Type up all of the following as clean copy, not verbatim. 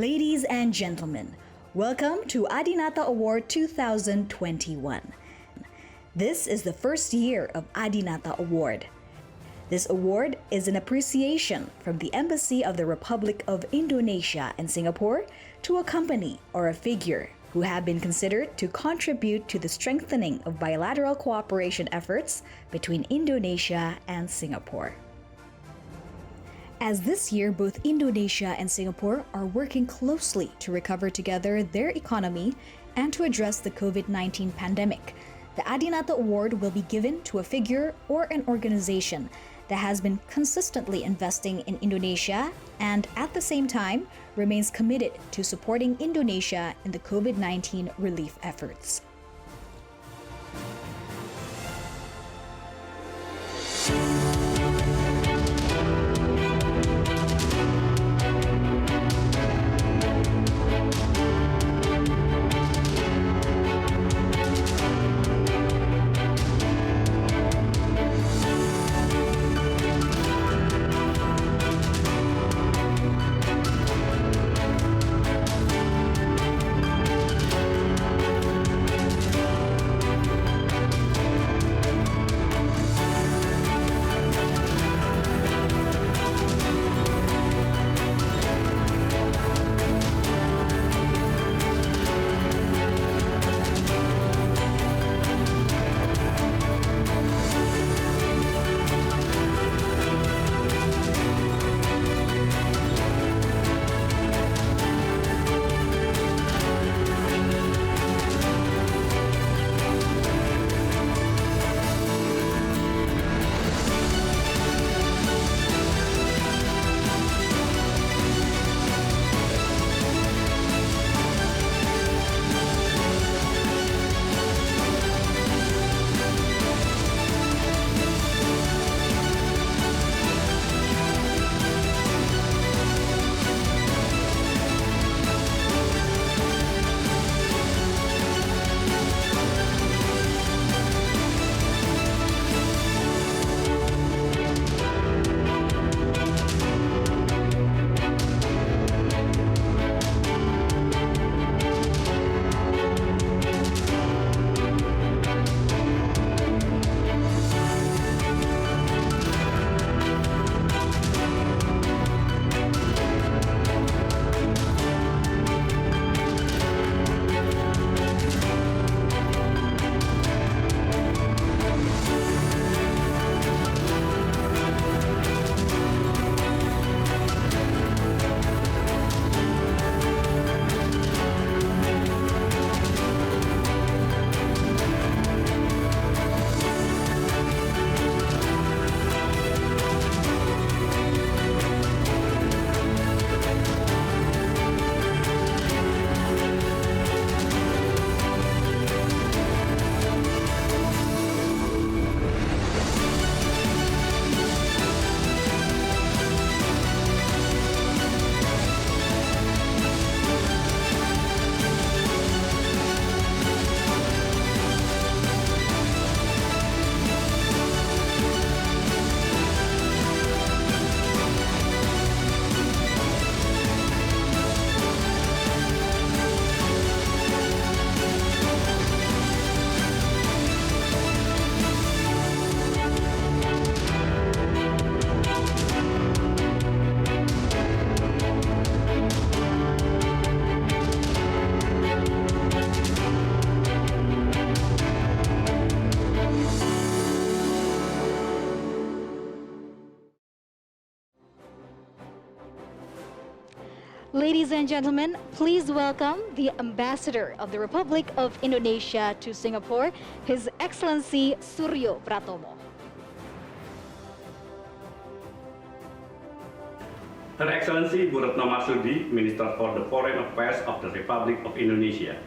Ladies and gentlemen, welcome to Adinata Award 2021. This is the first year of Adinata Award. This award is an appreciation from the Embassy of the Republic of Indonesia and Singapore to a company or a figure who have been considered to contribute to the strengthening of bilateral cooperation efforts between Indonesia and Singapore. As this year, both Indonesia and Singapore are working closely to recover together their economy and to address the COVID-19 pandemic, the Adinata Award will be given to a figure or an organization that has been consistently investing in Indonesia and at the same time remains committed to supporting Indonesia in the COVID-19 relief efforts. Ladies and gentlemen, please welcome the Ambassador of the Republic of Indonesia to Singapore, His Excellency Suryo Pratomo. Her Excellency Bu Retno Marsudi, Minister for the Foreign Affairs of the Republic of Indonesia.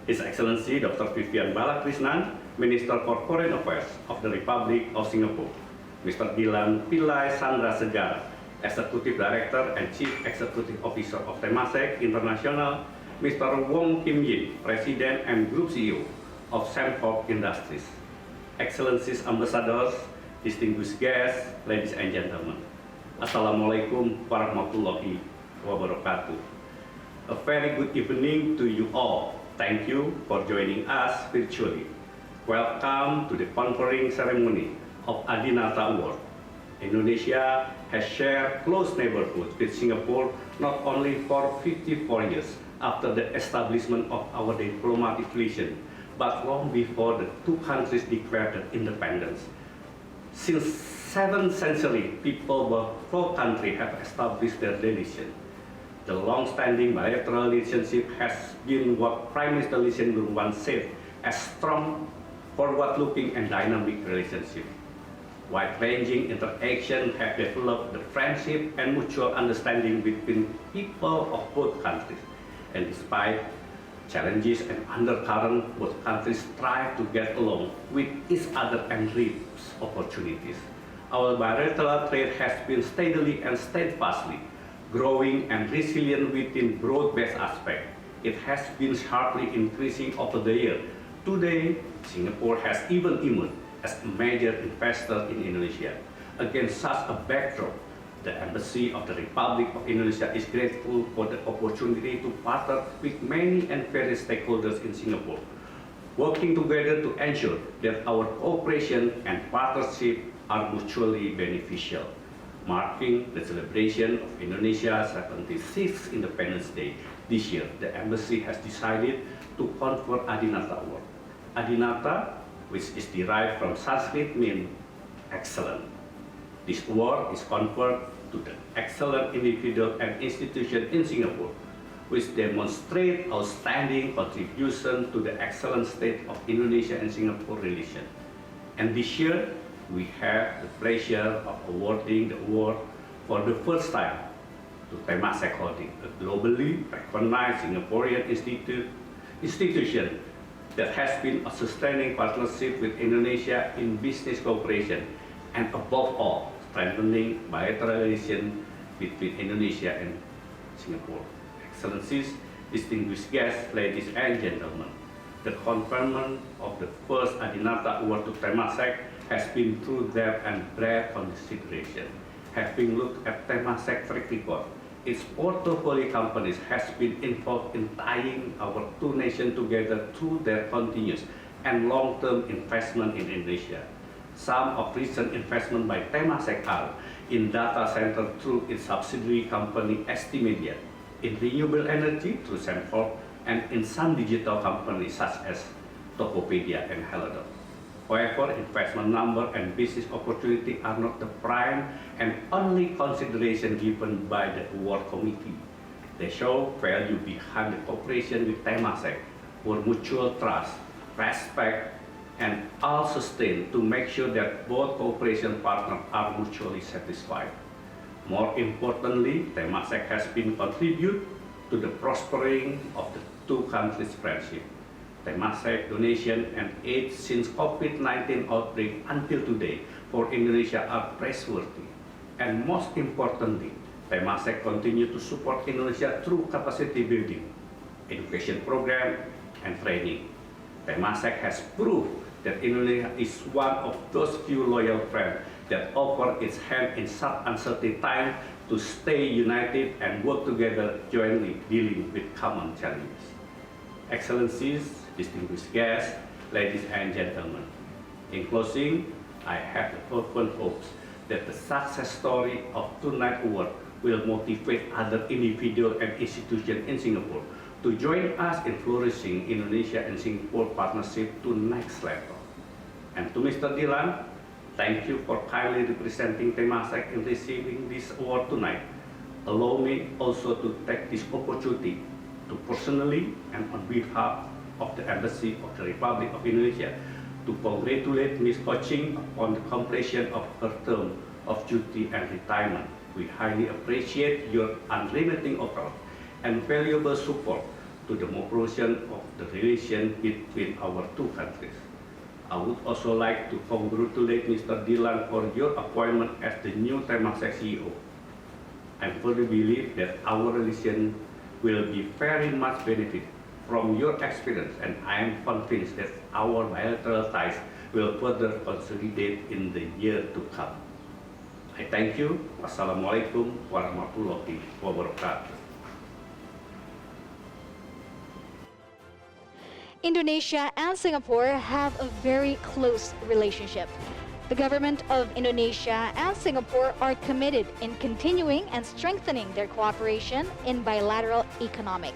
His Excellency Dr. Vivian Balakrishnan, Minister for Foreign Affairs of the Republic of Singapore. Mr. Dilan Pillai Sandrasegara, Executive Director and Chief Executive Officer of Temasek International, Mr. Wong Kim Yin, President and Group CEO of Sembcorp Industries. Excellencies Ambassadors, distinguished guests, ladies and gentlemen. Assalamualaikum warahmatullahi wabarakatuh. A very good evening to you all. Thank you for joining us virtually. Welcome to the conferring ceremony of Adinata Award. Indonesia has shared close neighborhood with Singapore not only for 54 years after the establishment of our diplomatic relation, but long before the two countries declared their independence. Since 7th century, people of both countries have established their relation. The long-standing bilateral relationship has been what Prime Minister Lee Hsien-loong once said, a strong, forward-looking and dynamic relationship. Wide-ranging interaction have developed the friendship and mutual understanding between people of both countries. And despite challenges and undercurrents, both countries strive to get along with each other and reap opportunities. Our bilateral trade has been steadily and steadfastly growing and resilient within broad-based aspects. It has been sharply increasing over the year. Today, Singapore has even emerged as a major investor in Indonesia. Against such a backdrop, the Embassy of the Republic of Indonesia is grateful for the opportunity to partner with many and various stakeholders in Singapore, working together to ensure that our cooperation and partnership are mutually beneficial. Marking the celebration of Indonesia's 76th Independence Day this year, the Embassy has decided to confer Adinata Award. Adinata, which is derived from Sanskrit, means excellent. This award is conferred to the excellent individual and institution in Singapore, which demonstrate outstanding contribution to the excellent state of Indonesia and Singapore relations. And this year, we have the pleasure of awarding the award for the first time to Temasek Holding, a globally recognized Singaporean institution that has been a sustaining partnership with Indonesia in business cooperation and above all, strengthening bilateral relations between Indonesia and Singapore. Excellencies, distinguished guests, ladies and gentlemen, the conferment of the first Adinata Award to Temasek has been through depth and breadth consideration. Having looked at Temasek track record, its portfolio companies has been involved in tying our two nations together through their continuous and long-term investment in Indonesia. Some of recent investment by Temasek are in data center through its subsidiary company STMedia, in renewable energy through Sembcorp, and in some digital companies such as Tokopedia and Halodoc. However, investment number and business opportunity are not the prime and only consideration given by the award committee. They show value behind the cooperation with Temasek, where mutual trust, respect, and all sustained to make sure that both cooperation partners are mutually satisfied. More importantly, Temasek has been contributed to the prospering of the two countries' friendship. Temasek donation and aid since COVID-19 outbreak until today for Indonesia are praiseworthy. And most importantly, Temasek continue to support Indonesia through capacity building, education program, and training. Temasek has proved that Indonesia is one of those few loyal friends that offer its hand in such uncertain time to stay united and work together jointly dealing with common challenges. Excellencies, distinguished guests, ladies and gentlemen, in closing, I have the fervent hopes that the success story of tonight's award will motivate other individuals and institutions in Singapore to join us in flourishing Indonesia and Singapore partnership to next level. And to Mr. Dylan, thank you for kindly representing Temasek in receiving this award tonight. Allow me also to take this opportunity to personally and on behalf of the Embassy of the Republic of Indonesia to congratulate Ms. Ho Ching on the completion of her term of duty and retirement. We highly appreciate your unremitting effort and valuable support to the mobilization of the relation between our two countries. I would also like to congratulate Mr. Dylan for your appointment as the new Temasek CEO. I fully believe that our relation will be very much benefit from your experience, and I am convinced that our bilateral ties will further consolidate in the year to come. I thank you. Wassalamualaikum warahmatullahi wabarakatuh. Indonesia and Singapore have a very close relationship. The government of Indonesia and Singapore are committed in continuing and strengthening their cooperation in bilateral economic.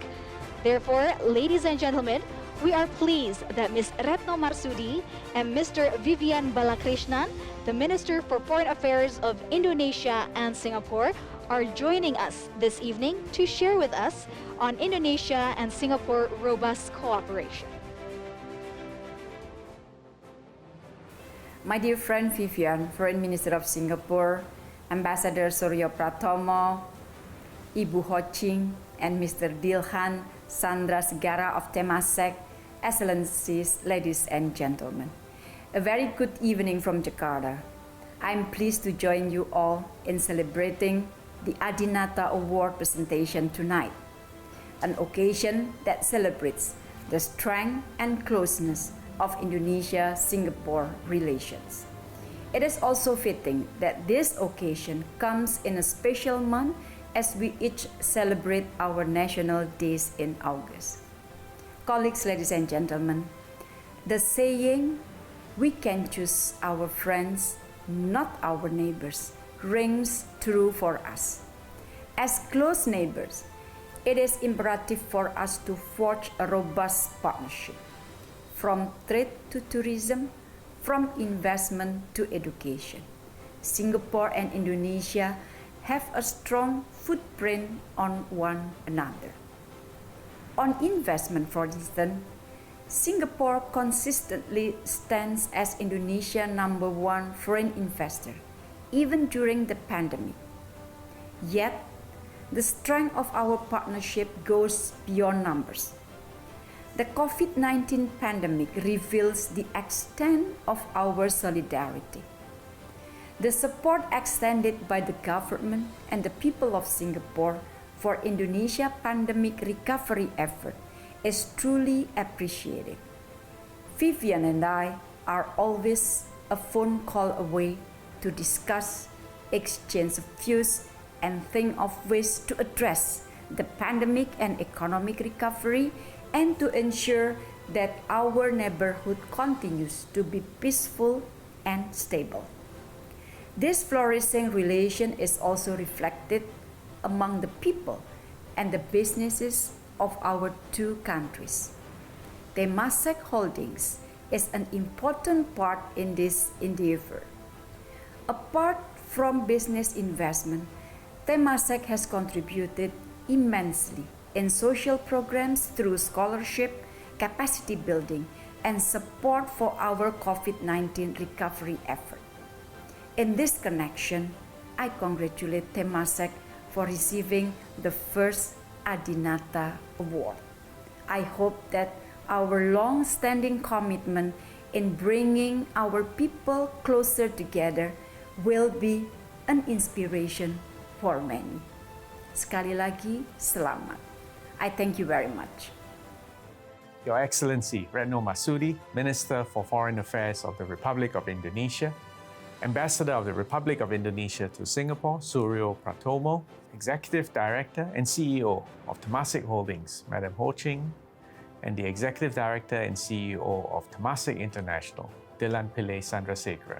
Therefore, ladies and gentlemen, we are pleased that Ms. Retno Marsudi and Mr. Vivian Balakrishnan, the Minister for Foreign Affairs of Indonesia and Singapore, are joining us this evening to share with us on Indonesia and Singapore robust cooperation. My dear friend Vivian, Foreign Minister of Singapore, Ambassador Suryo Pratomo, Ibu Ho Ching, and Mr. Dilhan Sandrasegara of Temasek, Excellencies, ladies and gentlemen. A very good evening from Jakarta. I'm pleased to join you all in celebrating the Adinata Award presentation tonight, an occasion that celebrates the strength and closeness of Indonesia-Singapore relations. It is also fitting that this occasion comes in a special month as we each celebrate our national days in August. Colleagues, ladies and gentlemen, the saying, "We can choose our friends, not our neighbors," rings true for us. As close neighbors, it is imperative for us to forge a robust partnership, from trade to tourism, from investment to education. Singapore and Indonesia have a strong footprint on one another. On investment, for instance, Singapore consistently stands as Indonesia's #1 foreign investor, even during the pandemic. Yet, the strength of our partnership goes beyond numbers. The COVID-19 pandemic reveals the extent of our solidarity. The support extended by the government and the people of Singapore for Indonesia pandemic recovery effort is truly appreciated. Vivian and I are always a phone call away to discuss, exchange views, and think of ways to address the pandemic and economic recovery and to ensure that our neighborhood continues to be peaceful and stable. This flourishing relation is also reflected among the people and the businesses of our two countries. Temasek Holdings is an important part in this endeavor. Apart from business investment, Temasek has contributed immensely in social programs through scholarship, capacity building, and support for our COVID-19 recovery effort. In this connection, I congratulate Temasek for receiving the first Adinata Award. I hope that our long-standing commitment in bringing our people closer together will be an inspiration for many. Sekali lagi, selamat. I thank you very much. Your Excellency Retno Marsudi, Minister for Foreign Affairs of the Republic of Indonesia, Ambassador of the Republic of Indonesia to Singapore, Suryo Pratomo, Executive Director and CEO of Temasek Holdings, Madam Ho Ching, and the Executive Director and CEO of Temasek International, Dilhan Pillai Sandrasegara.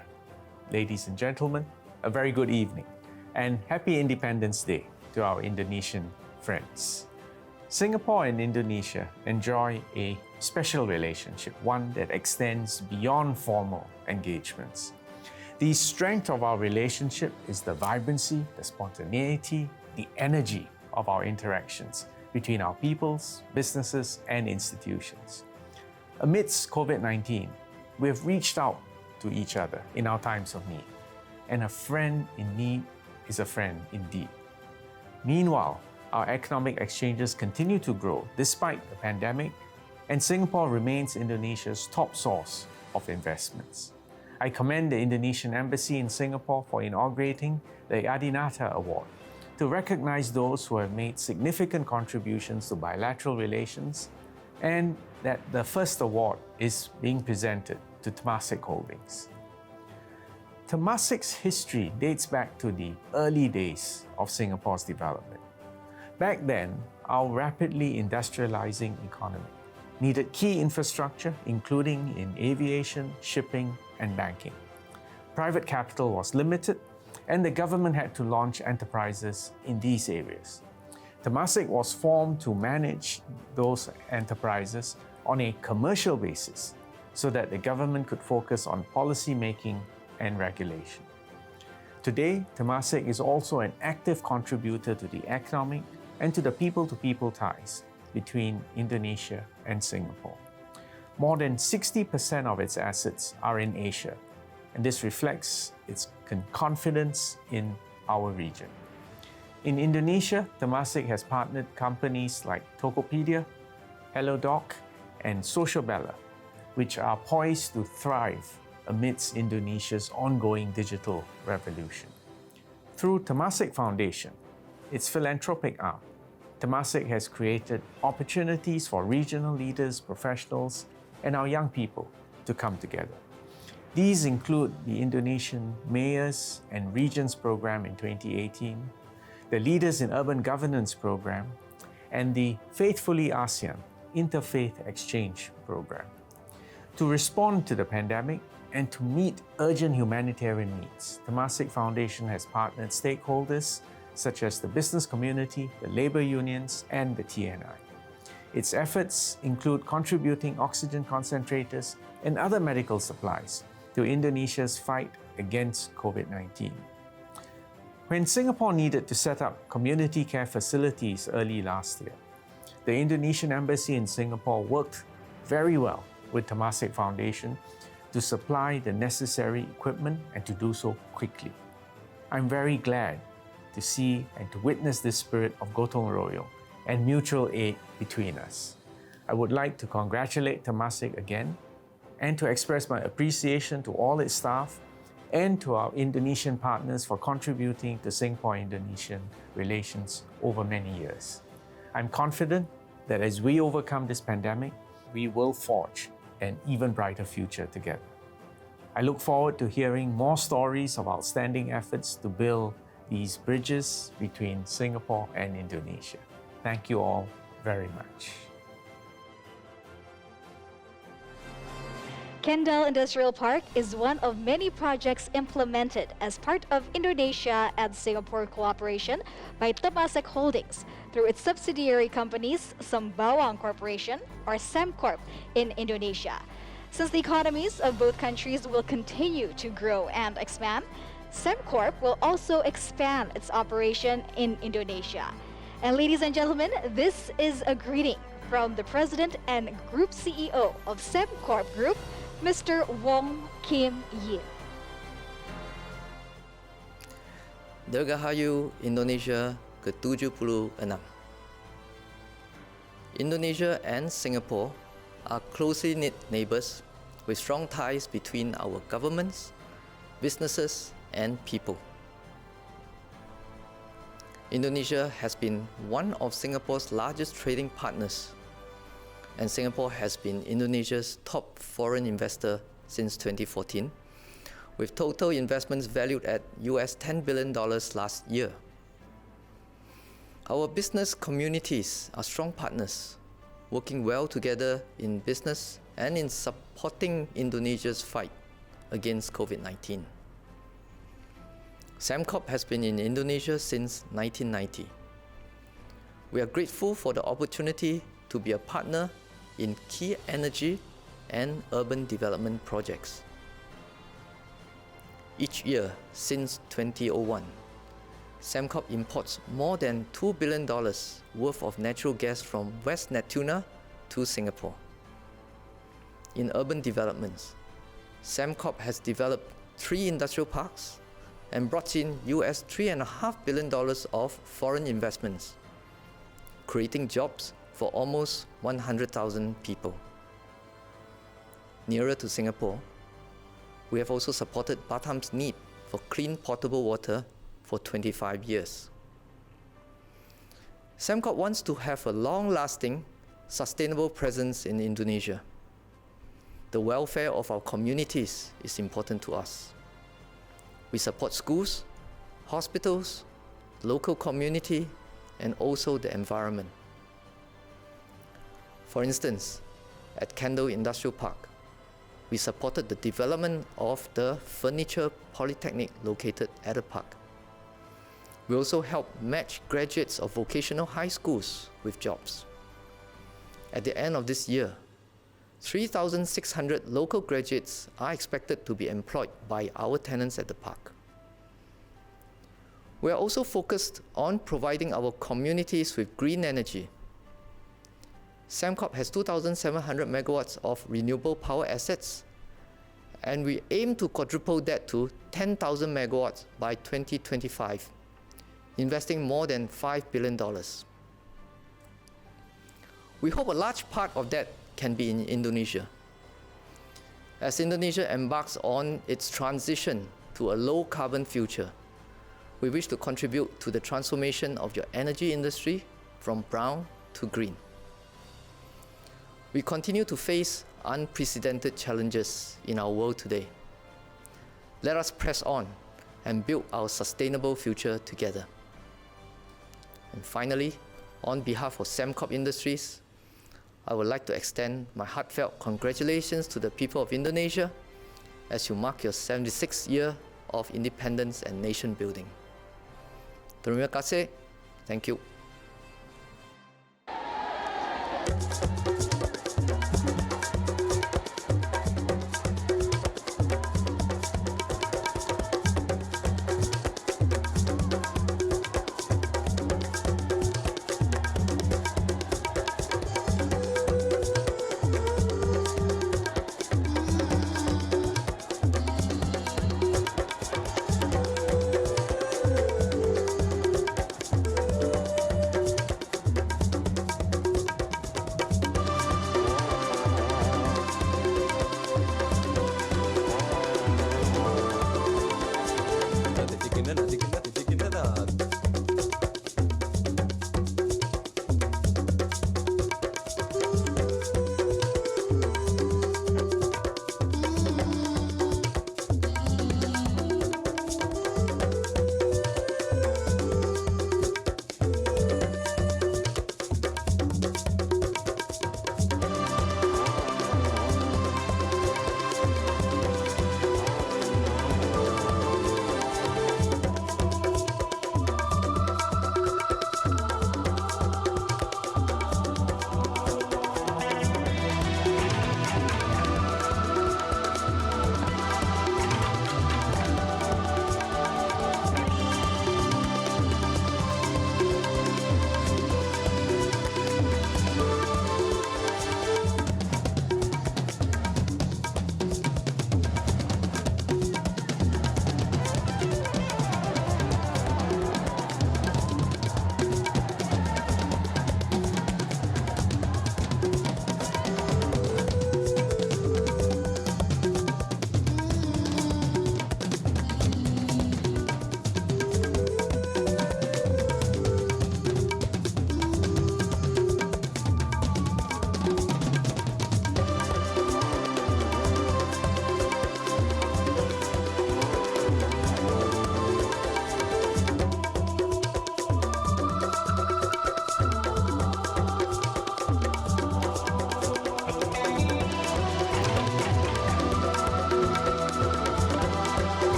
Ladies and gentlemen, a very good evening and happy Independence Day to our Indonesian friends. Singapore and Indonesia enjoy a special relationship, one that extends beyond formal engagements. The strength of our relationship is the vibrancy, the spontaneity, the energy of our interactions between our peoples, businesses, and institutions. Amidst COVID-19, we have reached out to each other in our times of need, and a friend in need is a friend indeed. Meanwhile, our economic exchanges continue to grow despite the pandemic, and Singapore remains Indonesia's top source of investments. I commend the Indonesian Embassy in Singapore for inaugurating the Adinata Award to recognize those who have made significant contributions to bilateral relations, and that the first award is being presented to Temasek Holdings. Temasek's history dates back to the early days of Singapore's development. Back then, our rapidly industrializing economy needed key infrastructure, including in aviation, shipping, and banking. Private capital was limited, and the government had to launch enterprises in these areas. Temasek was formed to manage those enterprises on a commercial basis so that the government could focus on policy making and regulation. Today, Temasek is also an active contributor to the economic and to the people-to-people ties between Indonesia and Singapore. More than 60% of its assets are in Asia, and this reflects its confidence in our region. In Indonesia, Temasek has partnered companies like Tokopedia, HelloDoc, and Sociabella, which are poised to thrive amidst Indonesia's ongoing digital revolution. Through Temasek Foundation, its philanthropic arm, Temasek has created opportunities for regional leaders, professionals, and our young people to come together. These include the Indonesian Mayors and Regions Program in 2018, the Leaders in Urban Governance Program, and the Faithfully ASEAN Interfaith Exchange Program. To respond to the pandemic and to meet urgent humanitarian needs, Temasek Foundation has partnered stakeholders such as the business community, the labor unions, and the TNI. Its efforts include contributing oxygen concentrators and other medical supplies to Indonesia's fight against COVID-19. When Singapore needed to set up community care facilities early last year, the Indonesian Embassy in Singapore worked very well with Temasek Foundation to supply the necessary equipment and to do so quickly. I'm very glad to see and to witness this spirit of gotong royong and mutual aid between us. I would like to congratulate Temasek again and to express my appreciation to all its staff and to our Indonesian partners for contributing to Singapore-Indonesian relations over many years. I'm confident that as we overcome this pandemic, we will forge an even brighter future together. I look forward to hearing more stories of outstanding efforts to build these bridges between Singapore and Indonesia. Thank you all very much. Kendal Industrial Park is one of many projects implemented as part of Indonesia and Singapore cooperation by Temasek Holdings through its subsidiary companies Sembawang Corporation or Semcorp in Indonesia. Since the economies of both countries will continue to grow and expand, Semcorp will also expand its operation in Indonesia. And ladies and gentlemen, this is a greeting from the President and Group CEO of Semcorp Group, Mr. Wong Kim Yin. Dirgahayu Indonesia ke-76. Indonesia and Singapore are closely knit neighbors with strong ties between our governments, businesses, and people. Indonesia has been one of Singapore's largest trading partners, and Singapore has been Indonesia's top foreign investor since 2014, with total investments valued at US $10 billion last year. Our business communities are strong partners, working well together in business and in supporting Indonesia's fight against COVID-19. Semcorp has been in Indonesia since 1990. We are grateful for the opportunity to be a partner in key energy and urban development projects. Each year since 2001, Semcorp imports more than $2 billion worth of natural gas from West Natuna to Singapore. In urban developments, Semcorp has developed 3 industrial parks and brought in US $3.5 billion of foreign investments, creating jobs for almost 100,000 people. Nearer to Singapore, we have also supported Batam's need for clean potable water for 25 years. Semcorp wants to have a long-lasting, sustainable presence in Indonesia. The welfare of our communities is important to us. We support schools, hospitals, local community, and also the environment. For instance, at Kendal Industrial Park. We supported the development of the Furniture Polytechnic located at the park. We also helped match graduates of vocational high schools with jobs. At the end of this year, 3,600 local graduates are expected to be employed by our tenants at the park. We are also focused on providing our communities with green energy. Sembcorp has 2,700 megawatts of renewable power assets, and we aim to quadruple that to 10,000 megawatts by 2025, investing more than $5 billion. We hope a large part of that can be in Indonesia. As Indonesia embarks on its transition to a low-carbon future, we wish to contribute to the transformation of your energy industry from brown to green. We continue to face unprecedented challenges in our world today. Let us press on and build our sustainable future together. And finally, on behalf of Sembcorp Industries, I would like to extend my heartfelt congratulations to the people of Indonesia as you mark your 76th year of independence and nation building. Terima kasih. Thank you.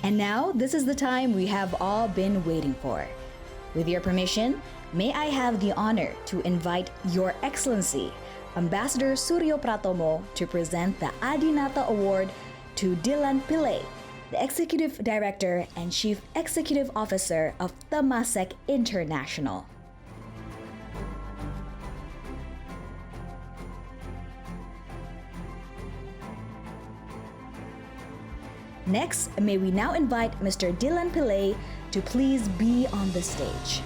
And now, this is the time we have all been waiting for. With your permission, may I have the honor to invite Your Excellency, Ambassador Suryo Pratomo to present the Adinata Award to Dylan Pillay, the Executive Director and Chief Executive Officer of Temasek International. Next, may we now invite Mr. Dylan Pillay to please be on the stage.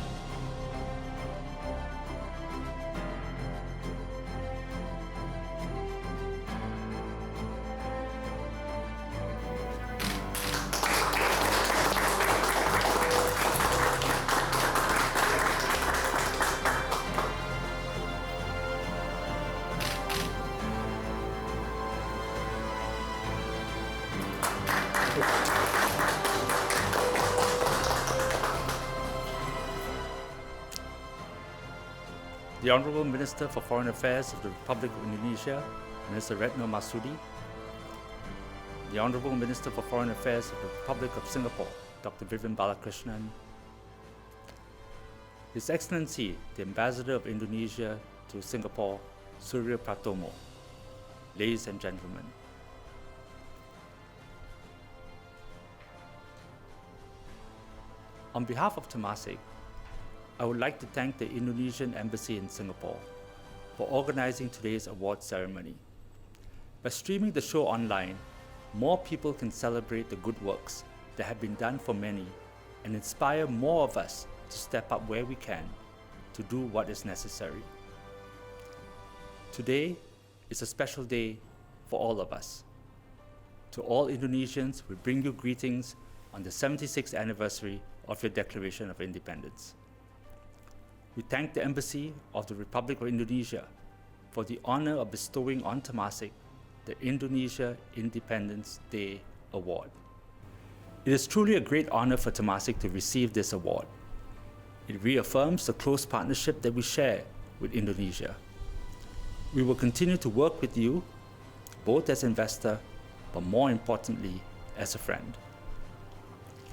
The Honorable Minister for Foreign Affairs of the Republic of Indonesia, Mr. Retno Marsudi, the Honorable Minister for Foreign Affairs of the Republic of Singapore, Dr. Vivian Balakrishnan, His Excellency, the Ambassador of Indonesia to Singapore, Suryo Pratomo, ladies and gentlemen. On behalf of Temasek, I would like to thank the Indonesian Embassy in Singapore for organizing today's award ceremony. By streaming the show online, more people can celebrate the good works that have been done for many and inspire more of us to step up where we can to do what is necessary. Today is a special day for all of us. To all Indonesians, we bring you greetings on the 76th anniversary of your Declaration of Independence. We thank the Embassy of the Republic of Indonesia for the honor of bestowing on Temasek the Indonesia Independence Day Award. It is truly a great honor for Temasek to receive this award. It reaffirms the close partnership that we share with Indonesia. We will continue to work with you, both as investor, but more importantly, as a friend.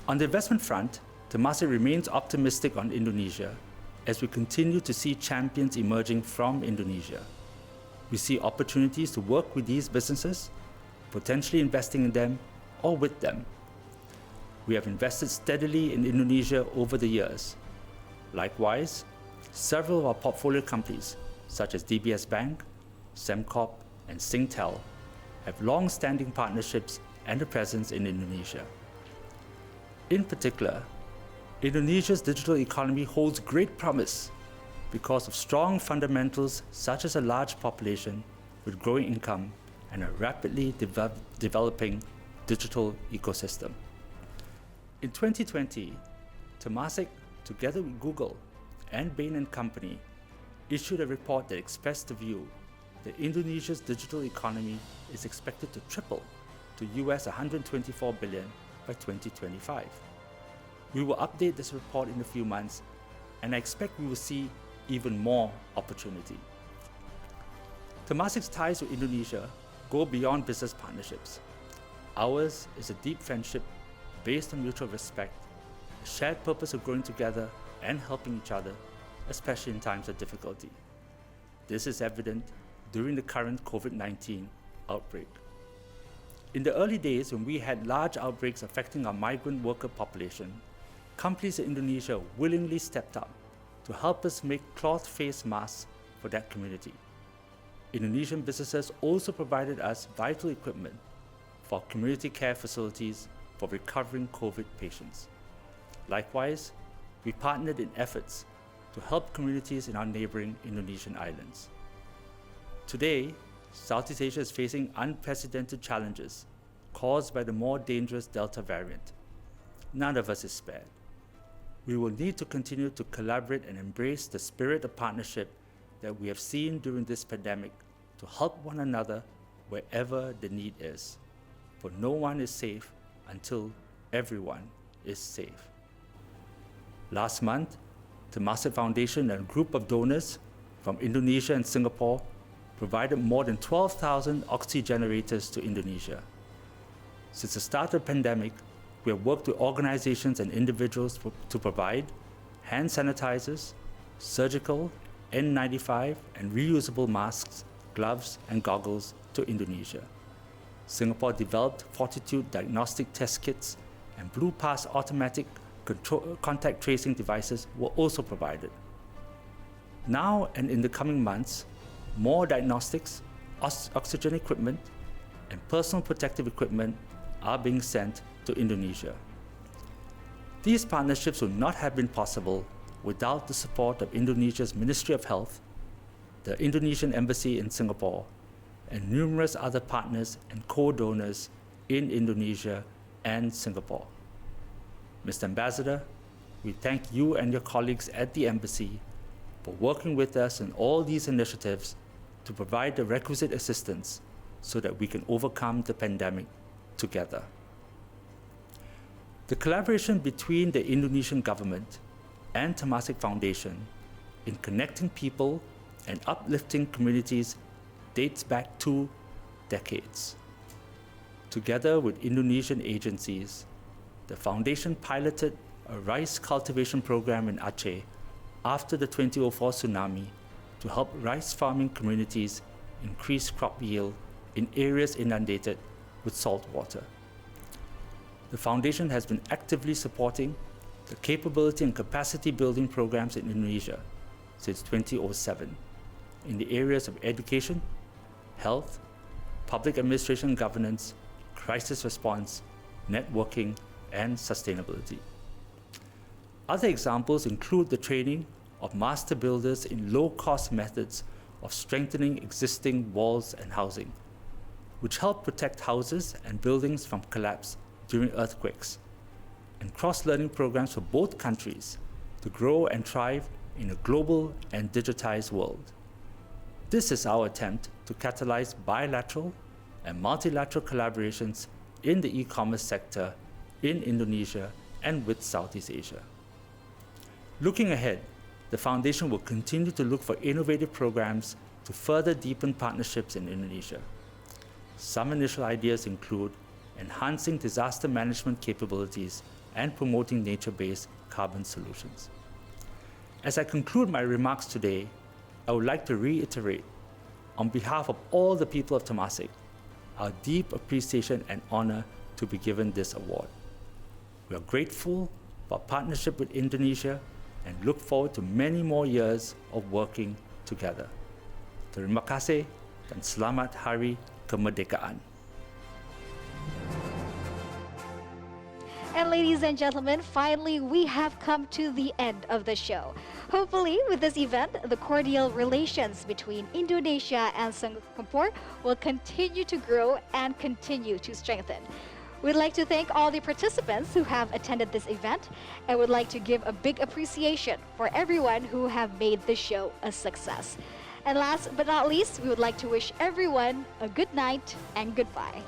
On the investment front, Temasek remains optimistic on Indonesia as we continue to see champions emerging from Indonesia. We see opportunities to work with these businesses, potentially investing in them or with them. We have invested steadily in Indonesia over the years. Likewise, several of our portfolio companies, such as DBS Bank, Sembcorp, and Singtel, have long-standing partnerships and a presence in Indonesia. In particular, Indonesia's digital economy holds great promise because of strong fundamentals such as a large population with growing income and a rapidly developing digital ecosystem. In 2020, Temasek, together with Google and Bain & Company, issued a report that expressed the view that Indonesia's digital economy is expected to triple to US $124 billion by 2025. We will update this report in a few months, and I expect we will see even more opportunity. Temasek's ties with Indonesia go beyond business partnerships. Ours is a deep friendship based on mutual respect, a shared purpose of growing together and helping each other, especially in times of difficulty. This is evident during the current COVID-19 outbreak. In the early days when we had large outbreaks affecting our migrant worker population, companies in Indonesia willingly stepped up to help us make cloth face masks for that community. Indonesian businesses also provided us vital equipment for community care facilities for recovering COVID patients. Likewise, we partnered in efforts to help communities in our neighboring Indonesian islands. Today, Southeast Asia is facing unprecedented challenges caused by the more dangerous Delta variant. None of us is spared. We will need to continue to collaborate and embrace the spirit of partnership that we have seen during this pandemic to help one another wherever the need is. For no one is safe until everyone is safe. Last month, the Temasek Foundation and a group of donors from Indonesia and Singapore provided more than 12,000 oxygen generators to Indonesia. Since the start of the pandemic, we have worked with organizations and individuals to provide hand sanitizers, surgical, N95, and reusable masks gloves, and goggles to Indonesia. Singapore developed Fortitude diagnostic test kits, and Blue Pass automatic contact tracing devices were also provided. Now and in the coming months, more diagnostics, oxygen equipment, and personal protective equipment are being sent to Indonesia. These partnerships would not have been possible without the support of Indonesia's Ministry of Health, the Indonesian Embassy in Singapore, and numerous other partners and co-donors in Indonesia and Singapore. Mr. Ambassador, we thank you and your colleagues at the Embassy for working with us in all these initiatives to provide the requisite assistance so that we can overcome the pandemic together. The collaboration between the Indonesian government and Temasek Foundation in connecting people and uplifting communities dates back 2 decades. Together with Indonesian agencies, the foundation piloted a rice cultivation program in Aceh after the 2004 tsunami to help rice farming communities increase crop yield in areas inundated with salt water. The foundation has been actively supporting the capability and capacity building programs in Indonesia since 2007 in the areas of education, health, public administration governance, crisis response, networking, and sustainability. Other examples include the training of master builders in low-cost methods of strengthening existing walls and housing, which help protect houses and buildings from collapse during earthquakes, and cross-learning programs for both countries to grow and thrive in a global and digitized world. This is our attempt to catalyze bilateral and multilateral collaborations in the e-commerce sector in Indonesia and with Southeast Asia. Looking ahead, the Foundation will continue to look for innovative programs to further deepen partnerships in Indonesia. Some initial ideas include enhancing disaster management capabilities and promoting nature-based carbon solutions. As I conclude my remarks today, I would like to reiterate, on behalf of all the people of Temasek, our deep appreciation and honor to be given this award. We are grateful for our partnership with Indonesia and look forward to many more years of working together. Terima kasih dan selamat Hari Kemerdekaan. And ladies and gentlemen, finally we have come to the end of the show. Hopefully with this event, the cordial relations between Indonesia and Singapore will continue to grow and continue to strengthen. We'd like to thank all the participants who have attended this event and would like to give a big appreciation for everyone who have made the show a success. And last but not least, we would like to wish everyone a good night and goodbye.